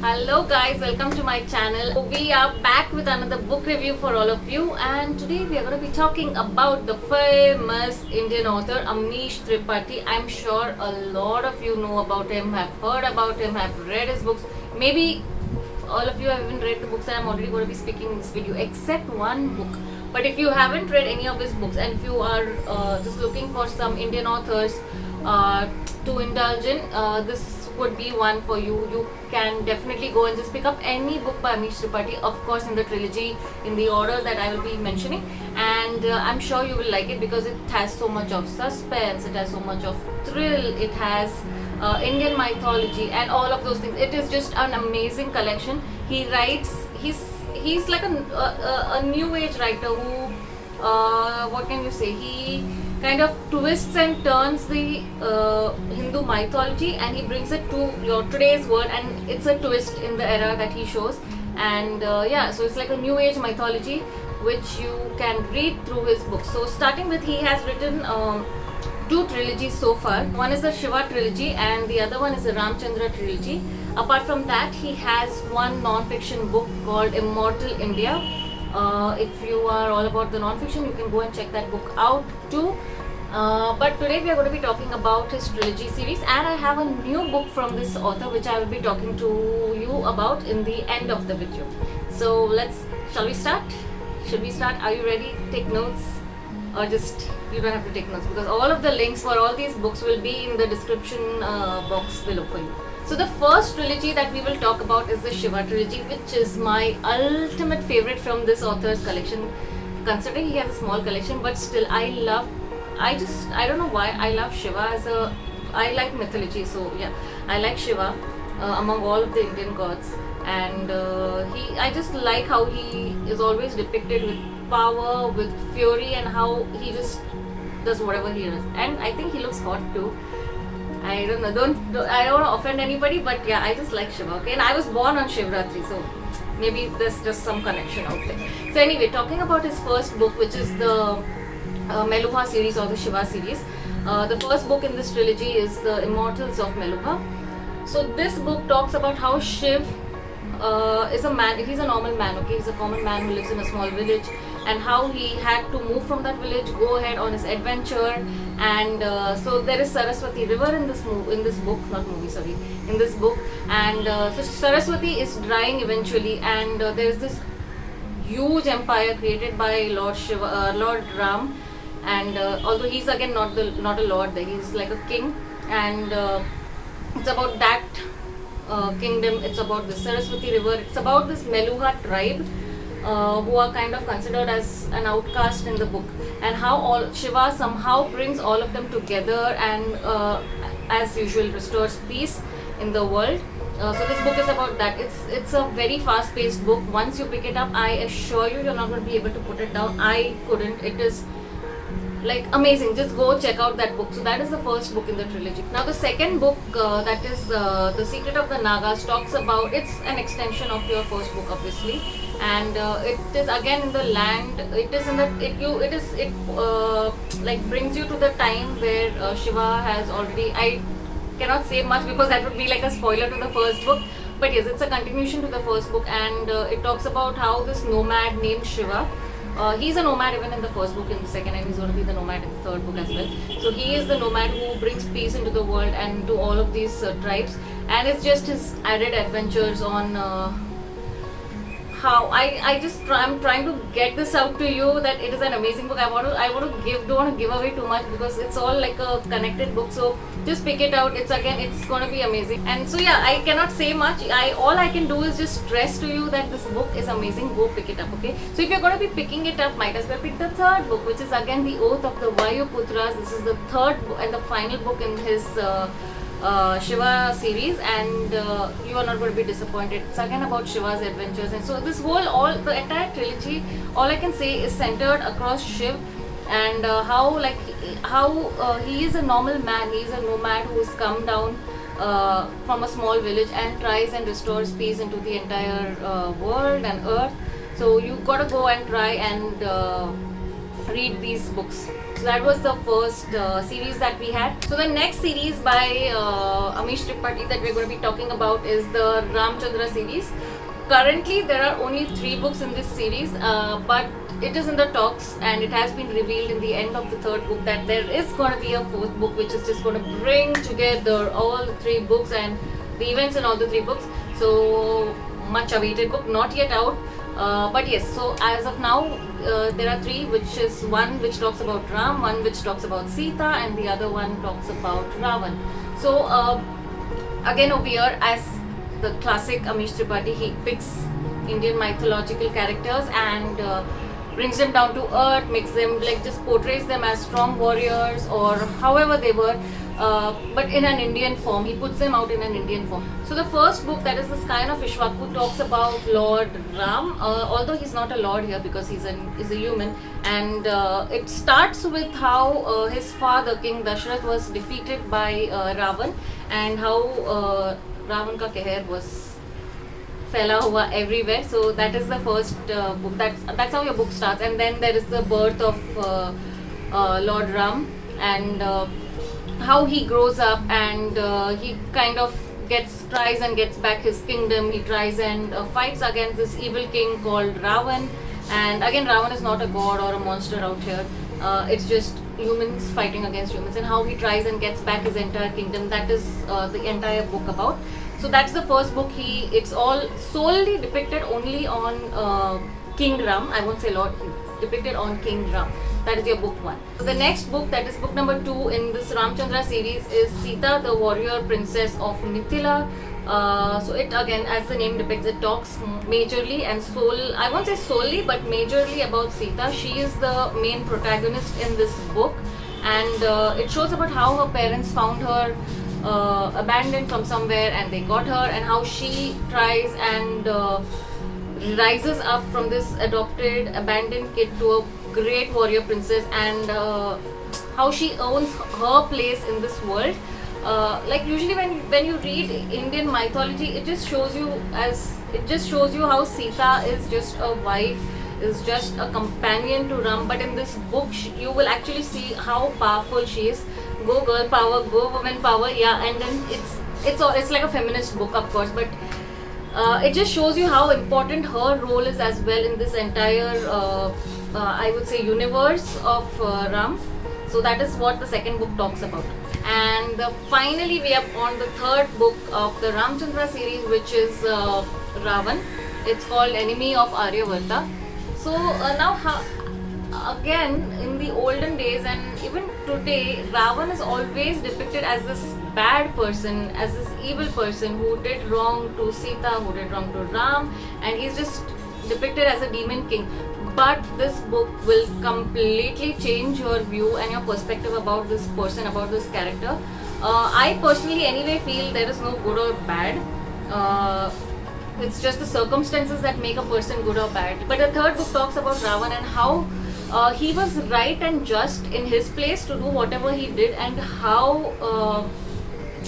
Hello guys, welcome to my channel. We are back with another book review for all of you, and today we are going to be talking about the famous Indian author Amnish Tripathi. I'm sure a lot of you know about him, have heard about him, have read his books. Maybe all of you haven't read the books that I'm already going to be speaking in this video, except one book. But if you haven't read any of his books and if you are just looking for some Indian authors to indulge in, this would be one for you. You can definitely go and just pick up any book by Amnish Tripathi, of course in the trilogy, in the order that I will be mentioning, and I'm sure you will like it because it has so much of suspense, it has so much of thrill, it has Indian mythology and all of those things. It is just an amazing collection. He writes, he's like a new age writer who what can you say, he kind of twists and turns the Hindu mythology and he brings it to your today's world, and it's a twist in the era that he shows. And yeah, so it's like a new age mythology which you can read through his books. So starting with, he has written two trilogies so far. One is the Shiva trilogy and the other one is the Ramchandra trilogy. Apart from that, he has one non-fiction book called Immortal India. If you are all about the non-fiction, you can go and check that book out too. But today we are going to be talking about his trilogy series, and I have a new book from this author which I will be talking to you about in the end of the video. So shall we start? Should we start? Are you ready? Take notes, or just you don't have to take notes because all of the links for all these books will be in the description box below for you. So the first trilogy that we will talk about is the Shiva trilogy, which is my ultimate favorite from this author's collection. Considering he has a small collection, but still I don't know why I love Shiva I like mythology, so yeah, I like Shiva among all of the Indian gods, and I just like how he is always depicted with power, with fury, and how he just does whatever he does. And I think he looks hot too. I don't know, I don't want to offend anybody, but yeah, I just like Shiva, okay? And I was born on Shivratri, so maybe there's just some connection out there. So anyway, talking about his first book, which is the Melubha series or the Shiva series. The first book in this trilogy is the Immortals of Melubha. So this book talks about how Shiv is a man, he's a normal man, okay? He's a common man who lives in a small village, and how he had to move from that village, go ahead on his adventure. And so there is Saraswati river in this book, in this book. And so Saraswati is drying eventually, and there is this huge empire created by Lord Ram. And although he's again not a lord, he's like a king, and it's about that kingdom. It's about the Saraswati river. It's about this Meluha tribe who are kind of considered as an outcast in the book, and how Shiva somehow brings all of them together and as usual restores peace in the world. So this book is about that. It's a very fast-paced book. Once you pick it up, I assure you're not going to be able to put it down. I couldn't. It is like amazing. Just go check out that book. So that is the first book in the trilogy. Now the second book, that is The Secret of the Nagas, talks about, it's an extension of your first book obviously, and it is again in the land. It is in the like brings you to the time where Shiva has already, I cannot say much because that would be like a spoiler to the first book, but yes, it's a continuation to the first book. And it talks about how this nomad named Shiva, he's a nomad even in the first book, in the second, and he's going to be the nomad in the third book as well. So he is the nomad who brings peace into the world and to all of these tribes, and it's just his added adventures on how I'm trying to get this out to you that it is an amazing book. I don't want to give away too much because it's all like a connected book. So just pick it out. It's going to be amazing. And so yeah, I cannot say much. All I can do is just stress to you that this book is amazing. Go pick it up, okay? So if you're going to be picking it up, might as well pick the third book, which is again the Oath of the Vayuputras. This is the third and the final book in his Shiva series, and you are not going to be disappointed. It's again about Shiva's adventures. And so this the entire trilogy, all I can say is centered across Shiv, and how he is a normal man, he is a nomad who's come down from a small village and tries and restores peace into the entire world and earth. So you gotta go and try and read these books. So that was the first series that we had. So the next series by Amish Tripathi that we're going to be talking about is the Ramchandra series. Currently there are only 3 books in this series, but it is in the talks, and it has been revealed in the end of the 3rd book that there is going to be a 4th book which is just going to bring together all the 3 books and the events in all the 3 books. So much awaited book, not yet out, but yes, so as of now there are 3, which is one which talks about Ram, one which talks about Sita, and the other one talks about Ravan. So again over here, as the classic Amish Tripathi, he picks Indian mythological characters and brings them down to earth, makes them like just portrays them as strong warriors or however they were, but in an Indian form. He puts them out in an Indian form. So the first book, that is the Scion of Ishwaku, talks about Lord Ram, although he's not a lord here because he's a human, and it starts with how his father King Dashrath was defeated by Ravan, and how Ravan ka कहर was फैला हुआ everywhere. So that is the first book. That's how your book starts, and then there is the birth of Lord Ram, and how he grows up, and he kind of tries and gets back his kingdom. He tries and fights against this evil king called Ravan, and again Ravan is not a god or a monster out here. It's just humans fighting against humans, and how he tries and gets back his entire kingdom. That is the entire book about. So that's the first book. It's all solely depicted only on King Ram. I won't say Lord. It's depicted on King Ram. That is your book 1. The next book, that is book number 2 in this Ramchandra series, is Sita, the warrior princess of Mithila. So it again, as the name depicts, it talks majorly and I won't say solely, but majorly about Sita. She is the main protagonist in this book, and it shows about how her parents found her abandoned from somewhere and they got her, and how she tries and rises up from this adopted abandoned kid to a great warrior princess, and how she owns her place in this world. Like usually when you read Indian mythology, it just shows you how Sita is just a wife, is just a companion to Ram, but in this book you will actually see how powerful she is. Go girl power, go woman power, yeah. And then it's like a feminist book, of course, but it just shows you how important her role is as well in this entire I would say universe of Ram. So that is what the second book talks about. And finally we are on the 3rd book of the Ramchandra series, which is Ravan. It's called Enemy of Aryavarta. So now again, in the olden days and even today, Ravan is always depicted as this bad person, as this evil person who did wrong to Sita, who did wrong to Ram, and he's just depicted as a demon king. But this book will completely change your view and your perspective about this person, about this character. I personally anyway feel there is no good or bad. It's just the circumstances that make a person good or bad. But the 3rd book talks about Ravan and how he was right and just in his place to do whatever he did, and how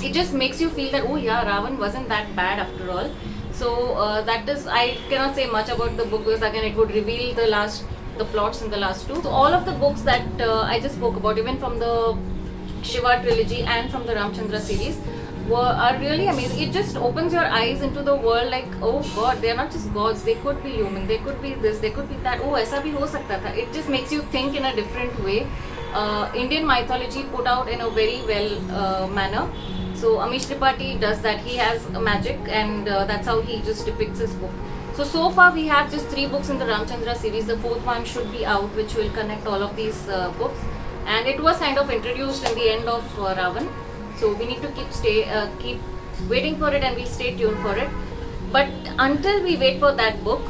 it just makes you feel that, oh yeah, Ravan wasn't that bad after all. So that is, I cannot say much about the book because again it would reveal the plots in the last 2. So all of the books that I just spoke about, even from the Shiva trilogy and from the Ramchandra series, are really amazing. It just opens your eyes into the world, like, oh god, they are not just gods, they could be human, they could be this, they could be that, oh aisa bhi ho sakta tha. It just makes you think in a different way. Indian mythology put out in a very well manner. So Amish Tripathi does that. He has a magic, and that's how he just depicts his book. So far we have just 3 books in the Ramchandra series. The 4th one should be out, which will connect all of these books, and it was kind of introduced in the end of Ravan. So we need to keep waiting for it, and we'll stay tuned for it. But until we wait for that book,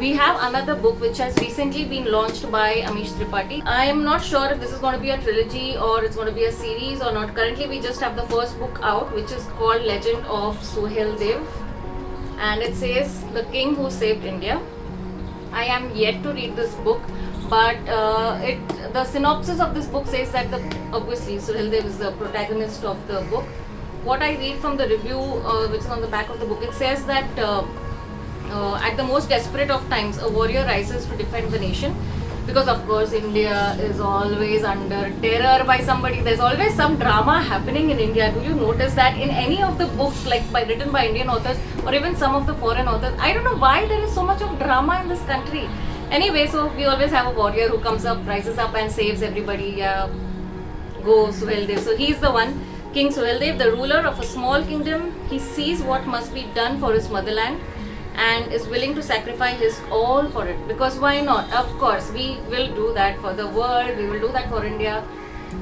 we have another book which has recently been launched by Amish Tripathi. I am not sure if this is going to be a trilogy or it's going to be a series or not. Currently we just have the first book out, which is called Legend of Suhel Dev, and it says The King Who Saved India. I am yet to read this book, but the synopsis of this book says that obviously Suhel Dev is the protagonist of the book. What I read from the review, which is on the back of the book, it says that at the most desperate of times, a warrior rises to defend the nation, because of course India is always under terror by somebody. There's always some drama happening in India. Do you notice that in any of the books written by Indian authors or even some of the foreign authors? I don't know why there is so much of drama in this country. Anyway, so we always have a warrior who comes up, rises up and saves everybody. Go Suheldev. So he's the one, King Suheldev, the ruler of a small kingdom. He sees what must be done for his motherland and is willing to sacrifice his all for it. Because why not? Of course, we will do that for the world. We will do that for India.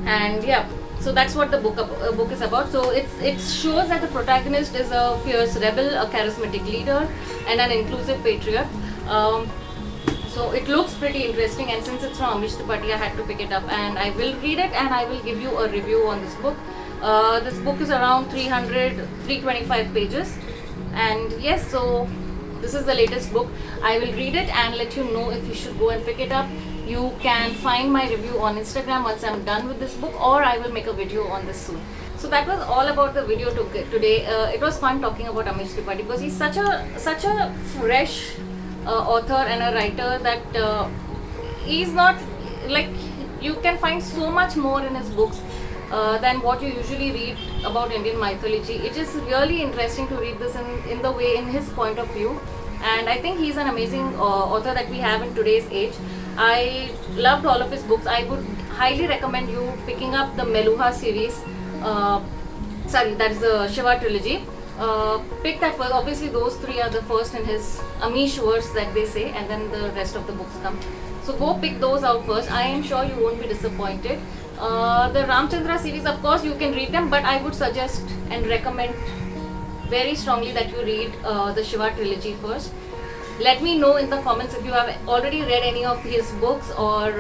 And yeah, so that's what the book is about. So it shows that the protagonist is a fierce rebel, a charismatic leader, and an inclusive patriot. So it looks pretty interesting, and since it's from Amish Tripathi, I had to pick it up, and I will read it and I will give you a review on this book. This book is around 325 pages, and yes, so this is the latest book. I will read it and let you know if you should go and pick it up. You can find my review on Instagram once I'm done with this book, or I will make a video on this soon. So that was all about the video today. It was fun talking about Amish Tripathi because he's such a fresh author and a writer that he's not like, you can find so much more in his books than what you usually read about Indian mythology. It is really interesting to read this in his point of view, and I think he's an amazing author that we have in today's age. I loved all of his books. I would highly recommend you picking up the Meluha series. That is the Shiva trilogy. Pick that first. Obviously those three are the first in his Amish verse that they say, and then the rest of the books come. So go pick those out first. I am sure you won't be disappointed. The Ramchandra series, of course you can read them, but I would suggest and recommend very strongly that you read the Shiva trilogy first. Let me know in the comments if you have already read any of his books, or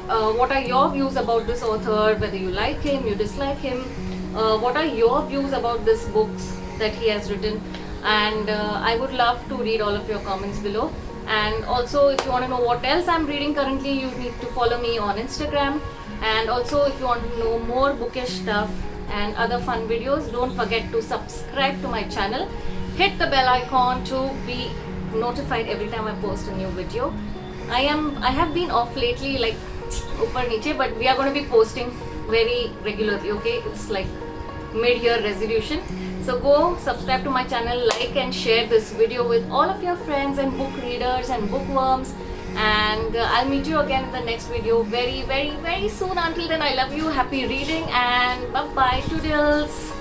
what are your views about this author, whether you like him, you dislike him. What are your views about these books that he has written? And I would love to read all of your comments below. And also, if you want to know what else I'm reading currently, you need to follow me on Instagram. And also, if you want to know more bookish stuff and other fun videos, don't forget to subscribe to my channel. Hit the bell icon to be notified every time I post a new video. I have been off lately, like upar niche, but we are going to be posting very regularly, okay? It's like mid-year resolution. So go subscribe to my channel, like and share this video with all of your friends and book readers and bookworms. And I'll meet you again in the next video very, very, very soon. Until then, I love you, happy reading, and bye-bye, toodles.